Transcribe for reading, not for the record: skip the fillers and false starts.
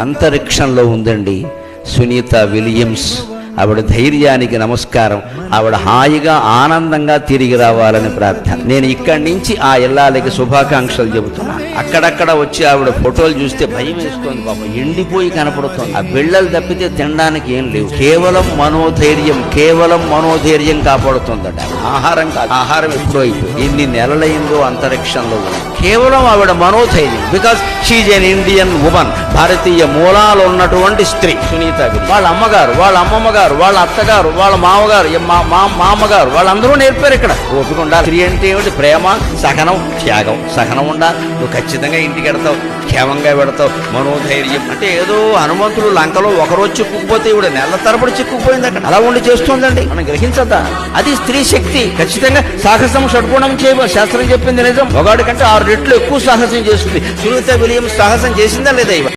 అంతరిక్షంలో ఉందండి సునీత విలియమ్స్. ఆవిడ ధైర్యానికి నమస్కారం. ఆవిడ హాయిగా ఆనందంగా తిరిగి రావాలని ప్రార్థన. నేను ఇక్కడి నుంచి ఆ ఇల్లాలకి శుభాకాంక్షలు చెబుతున్నాను. అక్కడక్కడ వచ్చి ఆవిడ ఫోటోలు చూస్తే భయం వేస్తుంది. పాపం ఎండిపోయి కనపడుతుంది. ఆ బిళ్ళలు తప్పితే తినడానికి ఏం లేవు. కేవలం మనోధైర్యం కాపాడుతుందట. ఆహారం కాదు. ఆహారం ఎప్పుడో అయిపోయి ఎన్ని నెలలైందో అంతరిక్షంలో ఉంది. కేవలం ఆవిడ మనోధైర్యం. Because she's an Indian woman. భారతీయ మూలాలు ఉన్నటువంటి స్త్రీ సునీత. వాళ్ళ అమ్మగారు, వాళ్ళ అమ్మమ్మగారు, వాళ్ళ అత్తగారు, వాళ్ళ మామగారు, మామగారు వాళ్ళందరూ నేర్పారు ఇక్కడ. ఓపిక ఉండాలి. స్త్రీ అంటే ఏమిటి? ప్రేమ, సహనం, త్యాగం. సహనం ఉండాలి. నువ్వు ఖచ్చితంగా ఇంటికి వెడతావు, క్షేమంగా పెడతావు. మనోధైర్యం అంటే ఏదో హనుమంతుడు లంకలో ఒకరోజు చిక్కుకుపోతే ఇవిడ నెల తరబడి చిక్కుకుపోయింది అక్కడ. అలా ఉండి చేస్తుందండి. మనం గ్రహించద్దా? అది స్త్రీ శక్తి. ఖచ్చితంగా సాహసం షడ్గుణం శాస్త్రం చెప్పింది నిజం. మగాడి కంటే 6 రెట్లు ఎక్కువ సాహసం చేస్తుంది. సునీత విలియమ్స్ సాహసం చేసిందా లేదా?